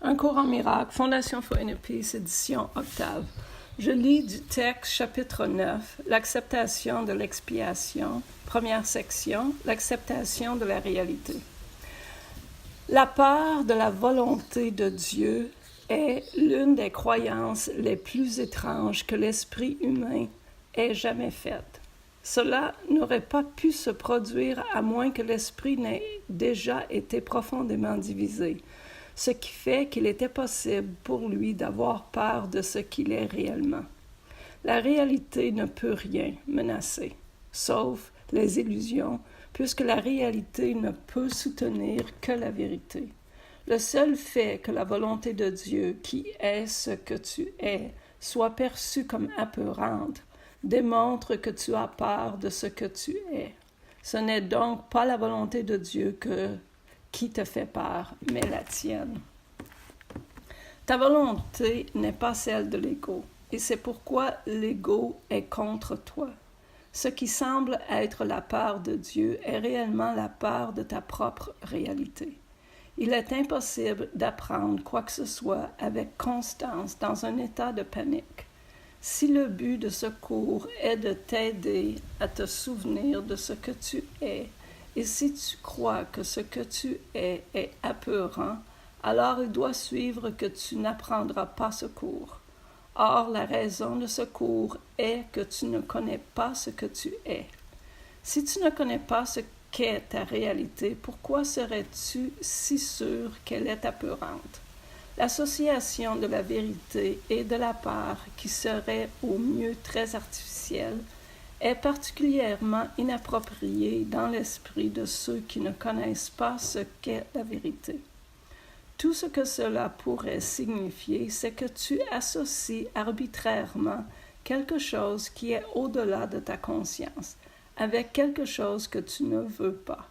Un cours en miracle, Fondation Foi et Peace, édition Octave. Je lis du texte chapitre 9, l'acceptation de l'expiation, première section, l'acceptation de la réalité. La peur de la volonté de Dieu est l'une des croyances les plus étranges que l'esprit humain ait jamais faites. Cela n'aurait pas pu se produire à moins que l'esprit n'ait déjà été profondément divisé, ce qui fait qu'il était possible pour lui d'avoir peur de ce qu'il est réellement. La réalité ne peut rien menacer, sauf les illusions, puisque la réalité ne peut soutenir que la vérité. Le seul fait que la volonté de Dieu, qui est ce que tu es, soit perçue comme apeurante, démontre que tu as peur de ce que tu es. Ce n'est donc pas la volonté de Dieu qui te fait peur, mais la tienne. Ta volonté n'est pas celle de l'ego, et c'est pourquoi l'ego est contre toi. Ce qui semble être la peur de Dieu est réellement la peur de ta propre réalité. Il est impossible d'apprendre quoi que ce soit avec constance dans un état de panique. Si le but de ce cours est de t'aider à te souvenir de ce que tu es, et si tu crois que ce que tu es apeurant, alors il doit suivre que tu n'apprendras pas ce cours. Or, la raison de ce cours est que tu ne connais pas ce que tu es. Si tu ne connais pas ce qu'est ta réalité, pourquoi serais-tu si sûr qu'elle est apeurante? L'association de la vérité et de la peur, qui serait au mieux très artificielle, est particulièrement inappropriée dans l'esprit de ceux qui ne connaissent pas ce qu'est la vérité. Tout ce que cela pourrait signifier, c'est que tu associes arbitrairement quelque chose qui est au-delà de ta conscience avec quelque chose que tu ne veux pas.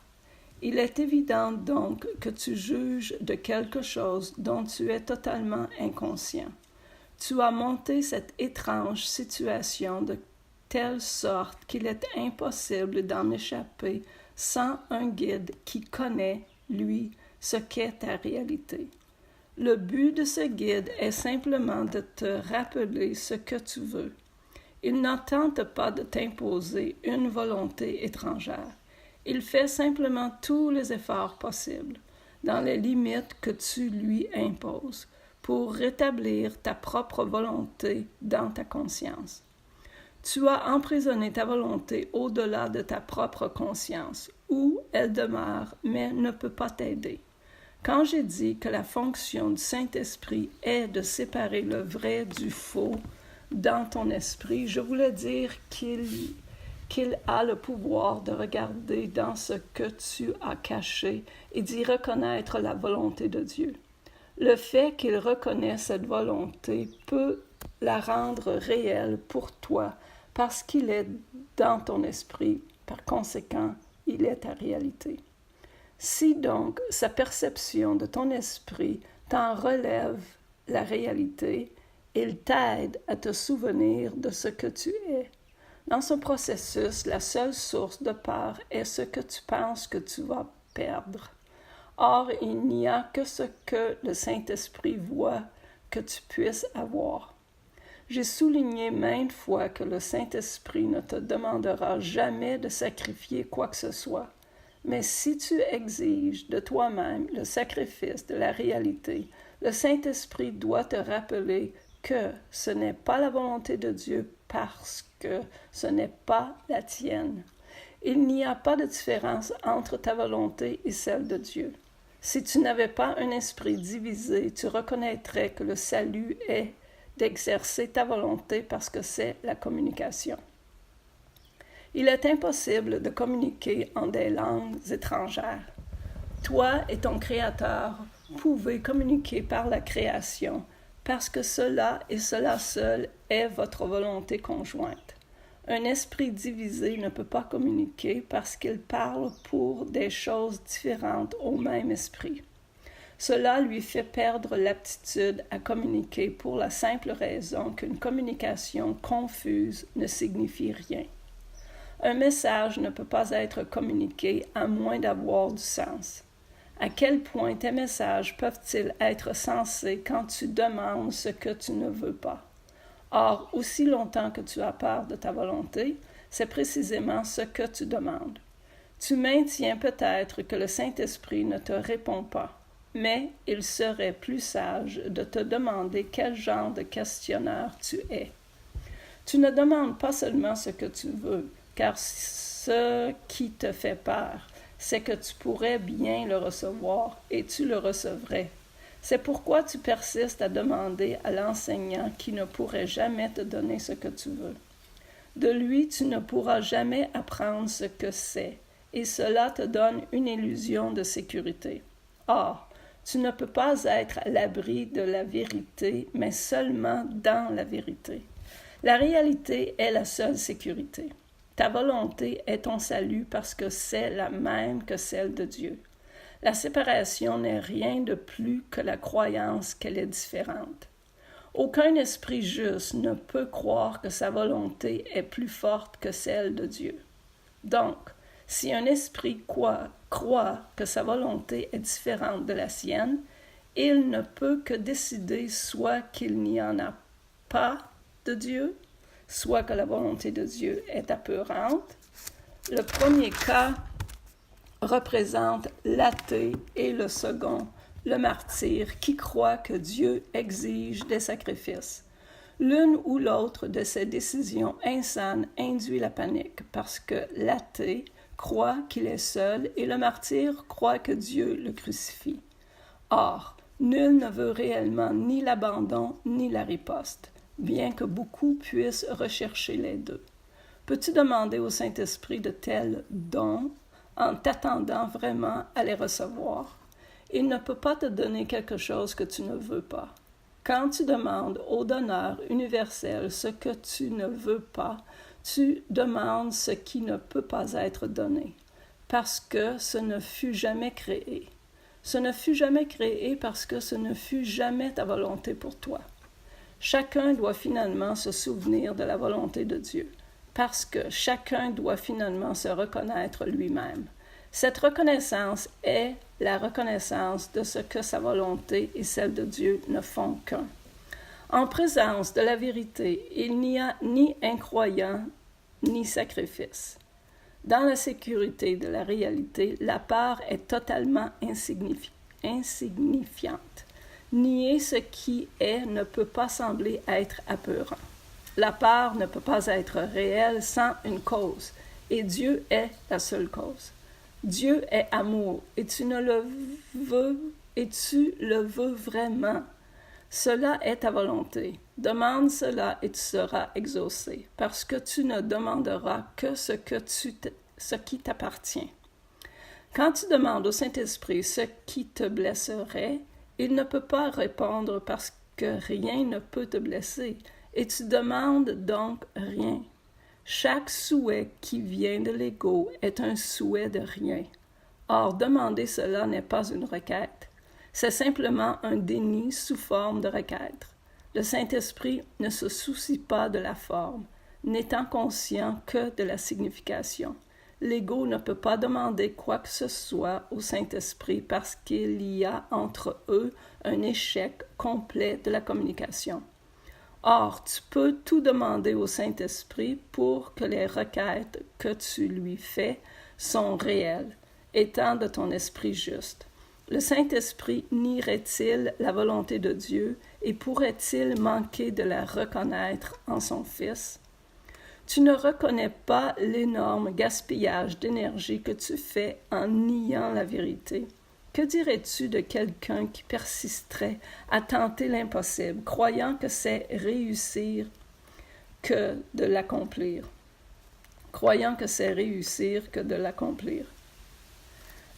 Il est évident donc que tu juges de quelque chose dont tu es totalement inconscient. Tu as monté cette étrange situation de telle sorte qu'il est impossible d'en échapper sans un guide qui connaît, lui, ce qu'est ta réalité. Le but de ce guide est simplement de te rappeler ce que tu veux. Il ne tente pas de t'imposer une volonté étrangère. Il fait simplement tous les efforts possibles, dans les limites que tu lui imposes, pour rétablir ta propre volonté dans ta conscience. Tu as emprisonné ta volonté au-delà de ta propre conscience, où elle demeure, mais ne peut pas t'aider. Quand j'ai dit que la fonction du Saint-Esprit est de séparer le vrai du faux dans ton esprit, je voulais dire qu'il a le pouvoir de regarder dans ce que tu as caché et d'y reconnaître la volonté de Dieu. Le fait qu'il reconnaît cette volonté peut la rendre réelle pour toi parce qu'il est dans ton esprit. Par conséquent, il est ta réalité. Si donc sa perception de ton esprit t'en relève la réalité, il t'aide à te souvenir de ce que tu es. Dans ce processus, la seule source de peur est ce que tu penses que tu vas perdre. Or, il n'y a que ce que le Saint-Esprit voit que tu puisses avoir. J'ai souligné maintes fois que le Saint-Esprit ne te demandera jamais de sacrifier quoi que ce soit. Mais si tu exiges de toi-même le sacrifice de la réalité, le Saint-Esprit doit te rappeler que ce n'est pas la volonté de Dieu parce que ce n'est pas la tienne. Il n'y a pas de différence entre ta volonté et celle de Dieu. Si tu n'avais pas un esprit divisé, tu reconnaîtrais que le salut est d'exercer ta volonté parce que c'est la communication. Il est impossible de communiquer en des langues étrangères. Toi et ton Créateur pouvez communiquer par la création, parce que cela et cela seul est votre volonté conjointe. Un esprit divisé ne peut pas communiquer parce qu'il parle pour des choses différentes au même esprit. Cela lui fait perdre l'aptitude à communiquer pour la simple raison qu'une communication confuse ne signifie rien. Un message ne peut pas être communiqué à moins d'avoir du sens. À quel point tes messages peuvent-ils être sensés quand tu demandes ce que tu ne veux pas? Or, aussi longtemps que tu as peur de ta volonté, c'est précisément ce que tu demandes. Tu maintiens peut-être que le Saint-Esprit ne te répond pas, mais il serait plus sage de te demander quel genre de questionneur tu es. Tu ne demandes pas seulement ce que tu veux, car ce qui te fait peur, c'est que tu pourrais bien le recevoir et tu le recevrais. C'est pourquoi tu persistes à demander à l'enseignant qui ne pourrait jamais te donner ce que tu veux. De lui, tu ne pourras jamais apprendre ce que c'est, et cela te donne une illusion de sécurité. Or, tu ne peux pas être à l'abri de la vérité, mais seulement dans la vérité. La réalité est la seule sécurité. Ta volonté est ton salut parce que c'est la même que celle de Dieu. La séparation n'est rien de plus que la croyance qu'elle est différente. Aucun esprit juste ne peut croire que sa volonté est plus forte que celle de Dieu. Donc, si un esprit croit que sa volonté est différente de la sienne, il ne peut que décider soit qu'il n'y en a pas de Dieu, soit que la volonté de Dieu est apeurante. Le premier cas représente l'athée et le second, le martyr, qui croit que Dieu exige des sacrifices. L'une ou l'autre de ces décisions insanes induit la panique parce que l'athée croit qu'il est seul et le martyr croit que Dieu le crucifie. Or, nul ne veut réellement ni l'abandon ni la riposte, bien que beaucoup puissent rechercher les deux. Peux-tu demander au Saint-Esprit de tels dons en t'attendant vraiment à les recevoir? Il ne peut pas te donner quelque chose que tu ne veux pas. Quand tu demandes au donneur universel ce que tu ne veux pas, tu demandes ce qui ne peut pas être donné, parce que ce ne fut jamais créé. Ce ne fut jamais créé parce que ce ne fut jamais ta volonté pour toi. Chacun doit finalement se souvenir de la volonté de Dieu, parce que chacun doit finalement se reconnaître lui-même. Cette reconnaissance est la reconnaissance de ce que sa volonté et celle de Dieu ne font qu'un. En présence de la vérité, il n'y a ni incroyant ni sacrifice. Dans la sécurité de la réalité, la peur est totalement insignifiante. Nier ce qui est ne peut pas sembler être apeurant. La peur ne peut pas être réelle sans une cause, et Dieu est la seule cause. Dieu est amour, et tu le veux vraiment. Cela est ta volonté. Demande cela et tu seras exaucé, parce que tu ne demanderas que ce qui t'appartient. Quand tu demandes au Saint-Esprit ce qui te blesserait, il ne peut pas répondre parce que rien ne peut te blesser, et tu demandes donc rien. Chaque souhait qui vient de l'ego est un souhait de rien. Or, demander cela n'est pas une requête. C'est simplement un déni sous forme de requête. Le Saint-Esprit ne se soucie pas de la forme, n'étant conscient que de la signification. L'ego ne peut pas demander quoi que ce soit au Saint-Esprit parce qu'il y a entre eux un échec complet de la communication. Or, tu peux tout demander au Saint-Esprit pour que les requêtes que tu lui fais sont réelles, étant de ton esprit juste. Le Saint-Esprit nierait-il la volonté de Dieu et pourrait-il manquer de la reconnaître en son Fils? Tu ne reconnais pas l'énorme gaspillage d'énergie que tu fais en niant la vérité. Que dirais-tu de quelqu'un qui persisterait à tenter l'impossible, croyant que c'est réussir que de l'accomplir?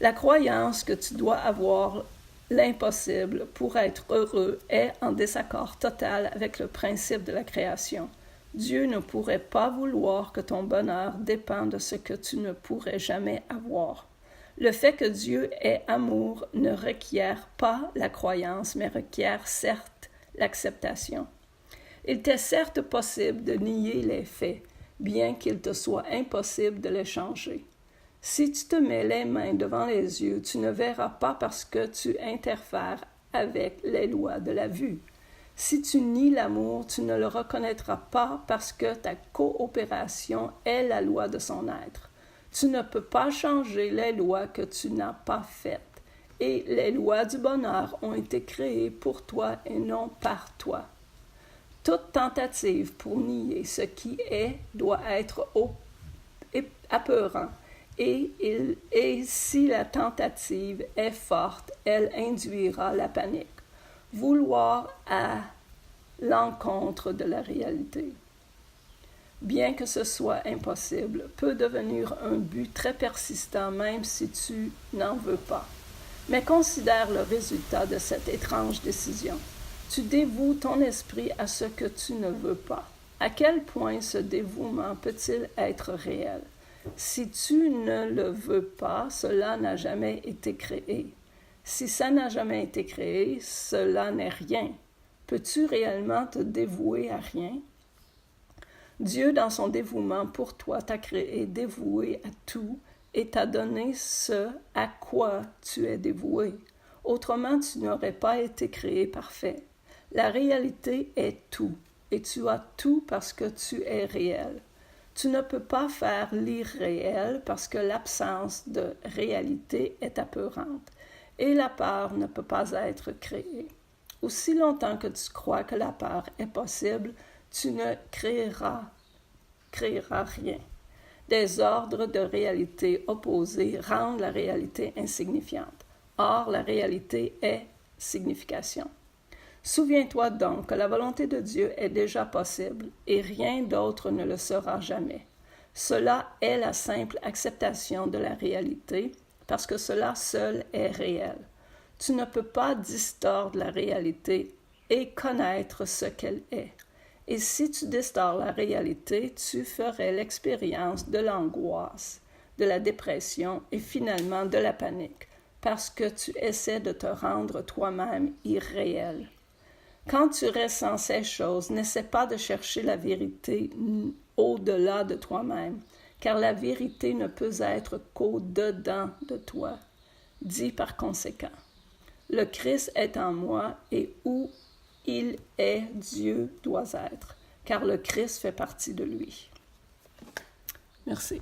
La croyance que tu dois avoir l'impossible pour être heureux est en désaccord total avec le principe de la création. Dieu ne pourrait pas vouloir que ton bonheur dépende de ce que tu ne pourrais jamais avoir. Le fait que Dieu est amour ne requiert pas la croyance, mais requiert certes l'acceptation. Il t'est certes possible de nier les faits, bien qu'il te soit impossible de les changer. Si tu te mets les mains devant les yeux, tu ne verras pas parce que tu interfères avec les lois de la vue. Si tu nies l'amour, tu ne le reconnaîtras pas parce que ta coopération est la loi de son être. Tu ne peux pas changer les lois que tu n'as pas faites. Et les lois du bonheur ont été créées pour toi et non par toi. Toute tentative pour nier ce qui est doit être apeurant. Et si la tentative est forte, elle induira la panique. Vouloir à l'encontre de la réalité, bien que ce soit impossible, peut devenir un but très persistant même si tu n'en veux pas. Mais considère le résultat de cette étrange décision. Tu dévoues ton esprit à ce que tu ne veux pas. À quel point ce dévouement peut-il être réel? Si tu ne le veux pas, cela n'a jamais été créé. Si ça n'a jamais été créé, cela n'est rien. Peux-tu réellement te dévouer à rien? Dieu, dans son dévouement pour toi, t'a créé dévoué à tout et t'a donné ce à quoi tu es dévoué. Autrement, tu n'aurais pas été créé parfait. La réalité est tout, et tu as tout parce que tu es réel. Tu ne peux pas faire l'irréel parce que l'absence de réalité est apeurante, et la peur ne peut pas être créée. Aussi longtemps que tu crois que la peur est possible, tu ne créeras rien. Des ordres de réalité opposés rendent la réalité insignifiante. Or, la réalité est signification. Souviens-toi donc que la volonté de Dieu est déjà possible et rien d'autre ne le sera jamais. Cela est la simple acceptation de la réalité parce que cela seul est réel. Tu ne peux pas distordre la réalité et connaître ce qu'elle est. Et si tu distors la réalité, tu ferais l'expérience de l'angoisse, de la dépression et finalement de la panique, parce que tu essaies de te rendre toi-même irréel. Quand tu ressens ces choses, n'essaie pas de chercher la vérité au-delà de toi-même, car la vérité ne peut être qu'au-dedans de toi. Dis par conséquent, le Christ est en moi et où il est, Dieu doit être, car le Christ fait partie de lui. Merci.